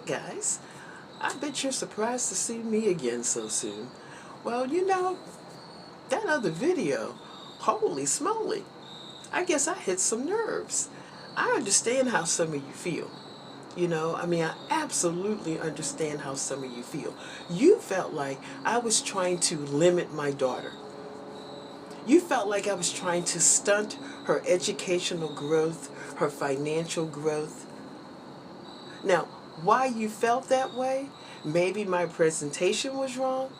guys. I bet you're surprised to see me again so soon. Well, you know, that other video, holy smoly, I guess I hit some nerves. I understand how some of you feel. I absolutely understand how some of you feel. You felt like I was trying to limit my daughter. You felt like I was trying to stunt her educational growth, her financial growth. Now, why you felt that way? Maybe my presentation was wrong,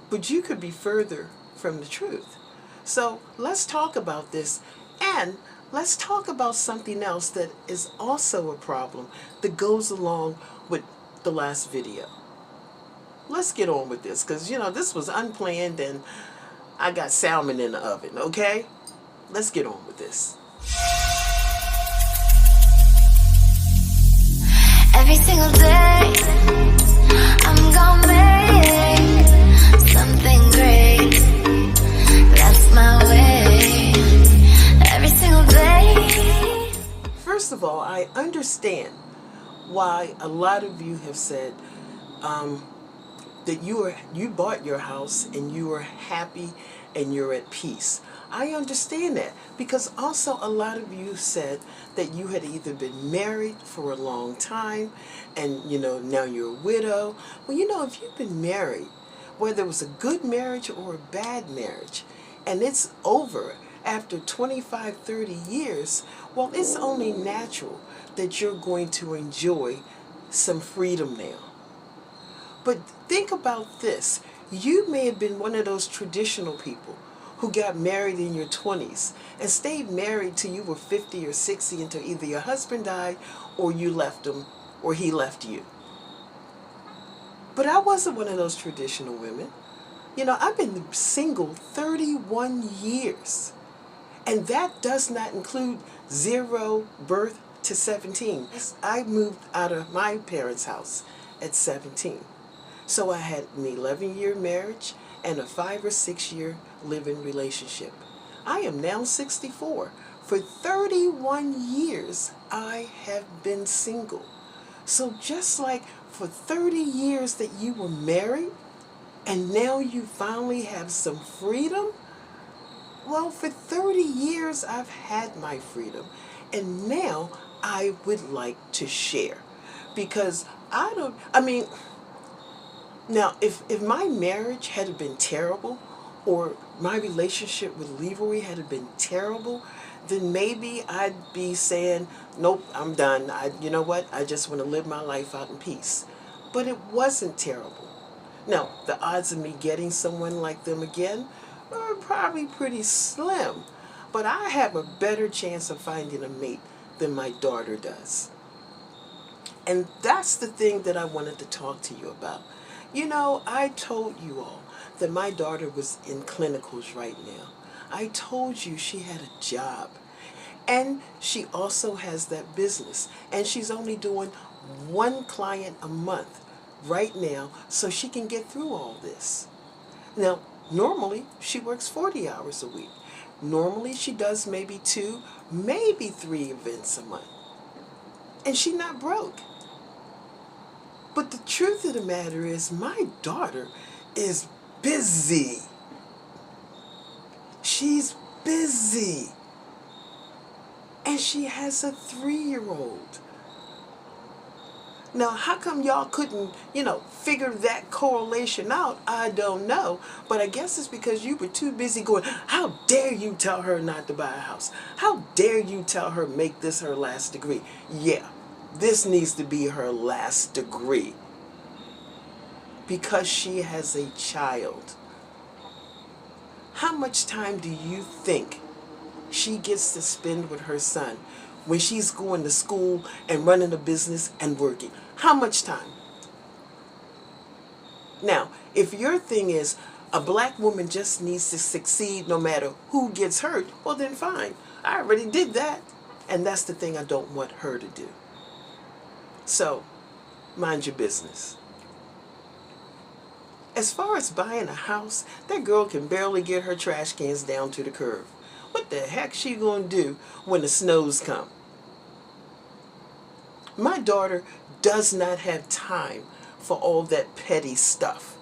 but you could be further from the truth. So let's talk about this, and let's talk about something else that is also a problem that goes along with the last video. Let's get on with this, because this was unplanned and I got salmon in the oven, okay? Let's get on with this. Every single day, I'm gonna make something great. That's my way. Every single day. First of all, I understand why a lot of you have said that you bought your house and you are happy and you're at peace. I understand that, because also a lot of you said that you had either been married for a long time and now you're a widow. Well, if you've been married, whether it was a good marriage or a bad marriage, and it's over after 25, 30 years, well, it's only natural that you're going to enjoy some freedom now. But think about this. You may have been one of those traditional people who got married in your 20s and stayed married till you were 50 or 60 until either your husband died or you left him or he left you. But I wasn't one of those traditional women. I've been single 31 years. And that does not include 0 birth to 17. I moved out of my parents' house at 17. So I had an 11-year marriage and a 5 or 6 year living relationship. I am now 64. For 31 years, I have been single. So just like for 30 years that you were married, and now you finally have some freedom, well, for 30 years I've had my freedom, and now I would like to share. Because now, if my marriage had been terrible, or my relationship with Leroy had been terrible, then maybe I'd be saying, nope, I'm done. You know what? I just want to live my life out in peace. But it wasn't terrible. Now, the odds of me getting someone like them again are probably pretty slim. But I have a better chance of finding a mate than my daughter does. And that's the thing that I wanted to talk to you about. I told you all that my daughter was in clinicals right now. I told you she had a job. And she also has that business. And she's only doing 1 client a month right now so she can get through all this. Now, normally she works 40 hours a week. Normally she does maybe 2, maybe 3 events a month. And she's not broke. But the truth of the matter is, my daughter is busy. She's busy. And she has a 3-year-old. Now, how come y'all couldn't, figure that correlation out? I don't know. But I guess it's because you were too busy going, how dare you tell her not to buy a house? How dare you tell her make this her last degree? Yeah. This needs to be her last degree because she has a child. How much time do you think she gets to spend with her son when she's going to school and running a business and working? How much time? Now, if your thing is a black woman just needs to succeed no matter who gets hurt, well then fine. I already did that. And that's the thing I don't want her to do. So, mind your business. As far as buying a house, that girl can barely get her trash cans down to the curb. What the heck she gonna do when the snows come? My daughter does not have time for all that petty stuff.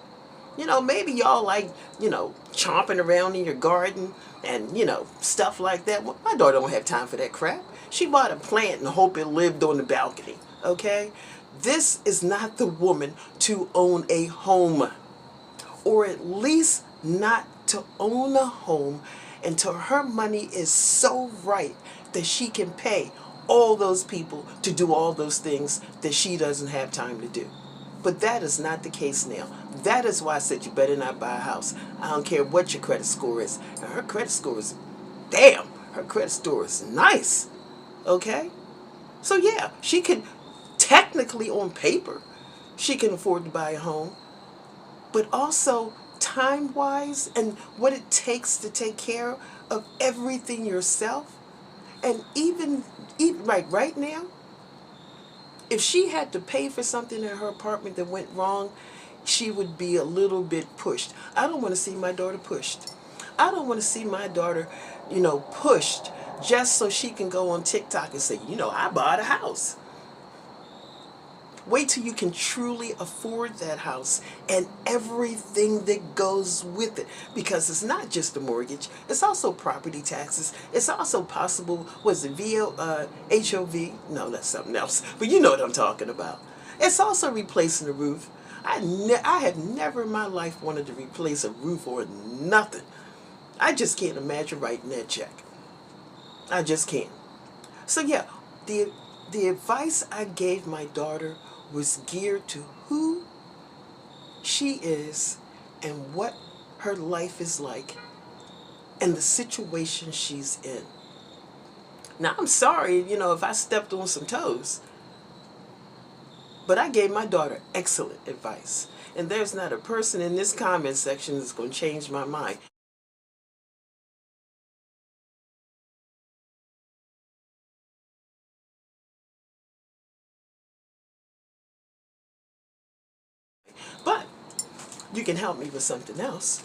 You know, maybe y'all like, chomping around in your garden and, stuff like that. Well, my daughter don't have time for that crap. She bought a plant and hope it lived on the balcony, okay? This is not the woman to own a home, or at least not to own a home until her money is so right that she can pay all those people to do all those things that she doesn't have time to do. But that is not the case now. That is why I said you better not buy a house. I don't care what your credit score is. And her credit score is, damn, her credit score is nice. Okay? So yeah, she could, technically on paper, she can afford to buy a home. But also time-wise and what it takes to take care of everything yourself. And even like right now, if she had to pay for something in her apartment that went wrong, she would be a little bit pushed. I don't want to see my daughter pushed. I don't want to see my daughter, pushed just so she can go on TikTok and say, I bought a house. Wait till you can truly afford that house and everything that goes with it. Because it's not just a mortgage. It's also property taxes. It's also possible, HOV? No, that's something else. But you know what I'm talking about. It's also replacing the roof. I have never in my life wanted to replace a roof or nothing. I just can't imagine writing that check. I just can't. So yeah, the advice I gave my daughter was geared to who she is and what her life is like and the situation she's in. Now, I'm sorry, if I stepped on some toes, but I gave my daughter excellent advice. And there's not a person in this comment section that's going to change my mind. But you can help me with something else.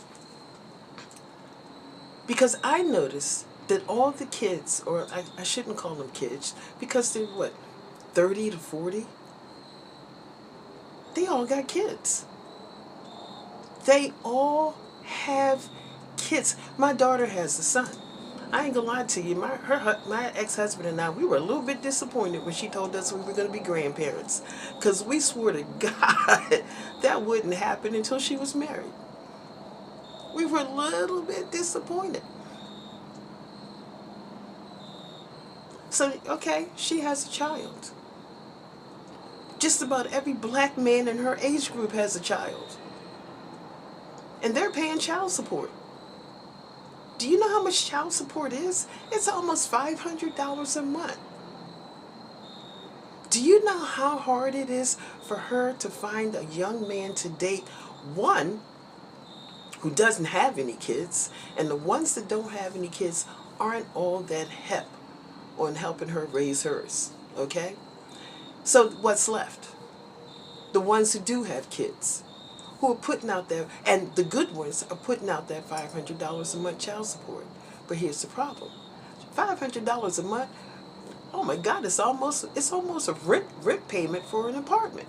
Because I noticed that all the kids, or I shouldn't call them kids, because they're 30 to 40? They all got kids. They all have kids. My daughter has a son. I ain't gonna lie to you, my ex-husband and I, we were a little bit disappointed when she told us we were gonna be grandparents. Because we swore to God that wouldn't happen until she was married. We were a little bit disappointed. So, okay, she has a child. Just about every black man in her age group has a child. And they're paying child support. Do you know how much child support is? It's almost $500 a month. Do you know how hard it is for her to find a young man to date, one, who doesn't have any kids, and the ones that don't have any kids aren't all that hep on helping her raise hers, okay? So what's left? The ones who do have kids, who are putting out there, and the good ones are putting out that $500 a month child support. But here's the problem. $500 a month, oh my God, it's almost a rent payment for an apartment.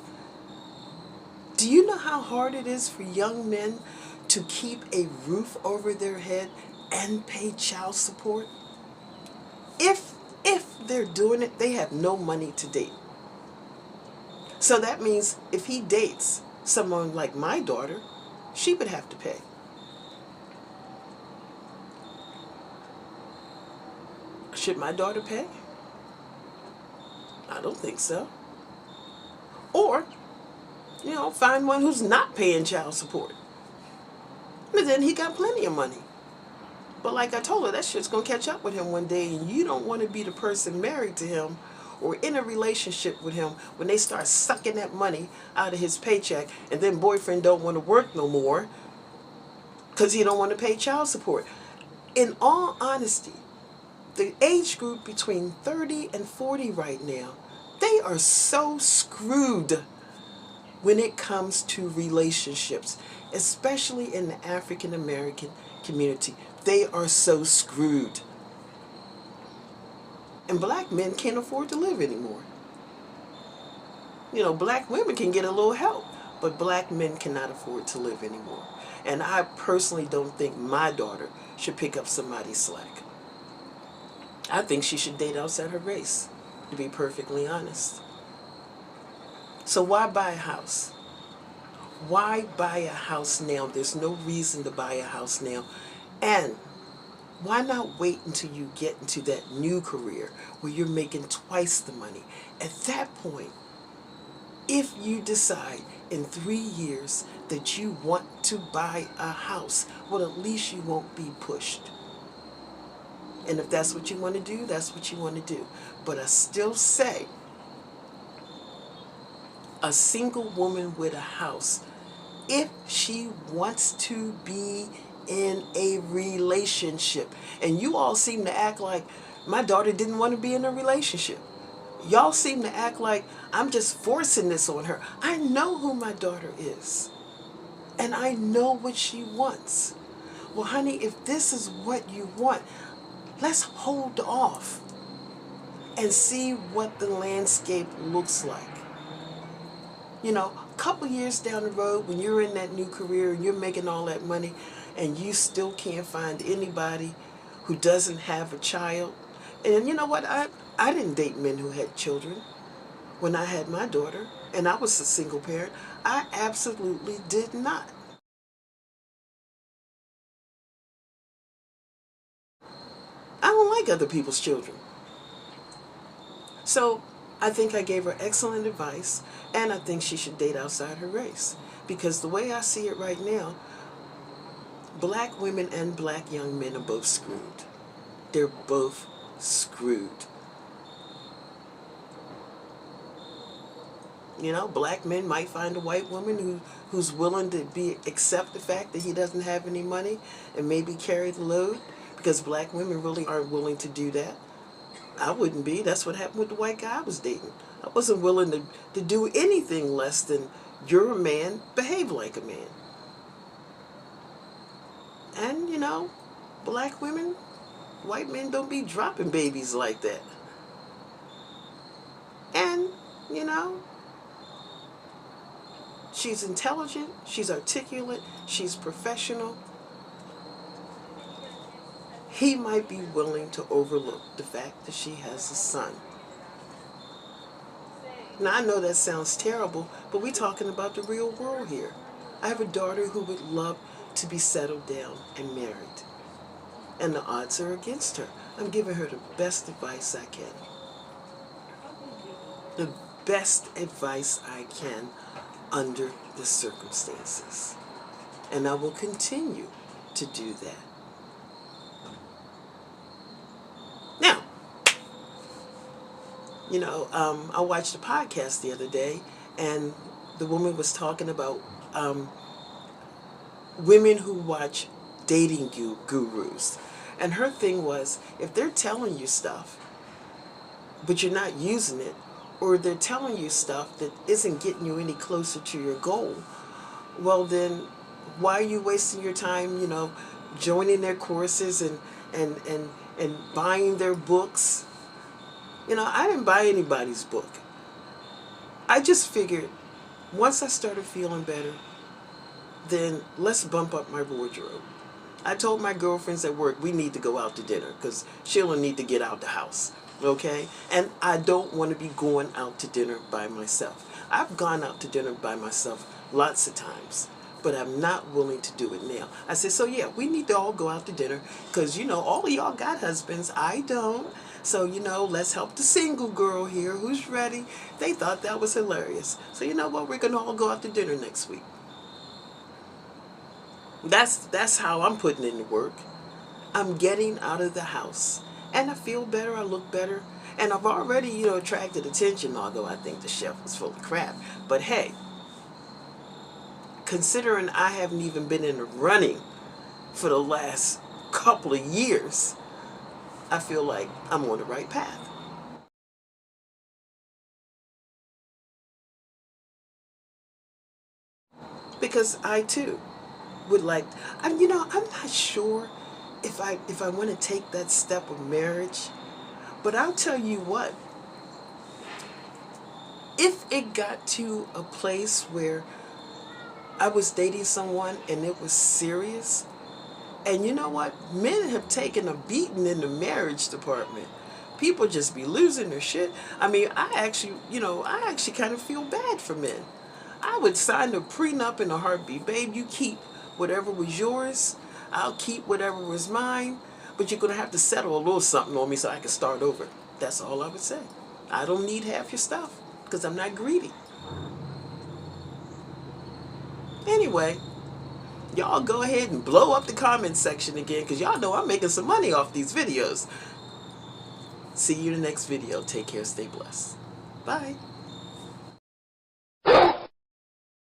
Do you know how hard it is for young men to keep a roof over their head and pay child support? If they're doing it, they have no money to date. So that means if he dates someone like my daughter, she would have to pay. Should my daughter pay? I don't think so. Or, find one who's not paying child support. But then he got plenty of money. But like I told her, that shit's going to catch up with him one day, and you don't want to be the person married to him or in a relationship with him when they start sucking that money out of his paycheck, and then boyfriend don't want to work no more because he don't want to pay child support. In all honesty, the age group between 30 and 40 right now, they are so screwed when it comes to relationships, especially in the African American community. They are so screwed. And black men can't afford to live anymore. You know, black women can get a little help, but black men cannot afford to live anymore. And I personally don't think my daughter should pick up somebody's slack. I think she should date outside her race, to be perfectly honest. So why buy a house? Why buy a house now? There's no reason to buy a house now. And why not wait until you get into that new career where you're making twice the money? At that point, if you decide in 3 years that you want to buy a house, well, at least you won't be pushed. And if that's what you want to do, that's what you want to do. But I still say, a single woman with a house, if she wants to be in a relationship, and you all seem to act like my daughter didn't want to be in a relationship. Y'all seem to act like I'm just forcing this on her. I know who my daughter is, and I know what she wants. Well, honey, if this is what you want, let's hold off and see what the landscape looks like. You know, a couple years down the road, when you're in that new career and you're making all that money and you still can't find anybody who doesn't have a child. And you know what? I didn't date men who had children when I had my daughter, and I was a single parent. I absolutely did not. I don't like other people's children. So I think I gave her excellent advice, and I think she should date outside her race. Because the way I see it right now, black women and black young men are both screwed. They're both screwed. You know, black men might find a white woman who's willing to accept the fact that he doesn't have any money and maybe carry the load, because black women really aren't willing to do that. I wouldn't be. That's what happened with the white guy I was dating. I wasn't willing to do anything less than, you're a man, behave like a man. And, you know, black women, white men don't be dropping babies like that. And, you know, she's intelligent, she's articulate, she's professional. He might be willing to overlook the fact that she has a son. Now, I know that sounds terrible, but we're talking about the real world here. I have a daughter who would love to be settled down and married. And the odds are against her. I'm giving her the best advice I can. The best advice I can under the circumstances. And I will continue to do that. Now, you know, I watched a podcast the other day, and the woman was talking about women who watch dating gurus. And her thing was, if they're telling you stuff, but you're not using it, or they're telling you stuff that isn't getting you any closer to your goal, well then, why are you wasting your time, you know, joining their courses and buying their books? You know, I didn't buy anybody's book. I just figured, once I started feeling better, then let's bump up my wardrobe. I told my girlfriends at work, we need to go out to dinner because she'll need to get out the house, okay? And I don't want to be going out to dinner by myself. I've gone out to dinner by myself lots of times, but I'm not willing to do it now. I said, so yeah, we need to all go out to dinner because, you know, all of y'all got husbands. I don't. So, you know, let's help the single girl here who's ready. They thought that was hilarious. So, you know what? We're going to all go out to dinner next week. That's how I'm putting in the work. I'm getting out of the house. And I feel better. I look better. And I've already, you know, attracted attention, although I think the chef was full of crap. But hey, considering I haven't even been in the running for the last couple of years, I feel like I'm on the right path. Because I too would like, you know, I'm not sure if I want to take that step of marriage, but I'll tell you what, if it got to a place where I was dating someone and it was serious, and you know what? Men have taken a beating in the marriage department. People just be losing their shit. I mean, I actually kind of feel bad for men. I would sign a prenup in a heartbeat. Babe, you keep whatever was yours. I'll keep whatever was mine. But you're going to have to settle a little something on me so I can start over. That's all I would say. I don't need half your stuff because I'm not greedy. Anyway, y'all go ahead and blow up the comment section again because y'all know I'm making some money off these videos. See you in the next video. Take care. Stay blessed. Bye.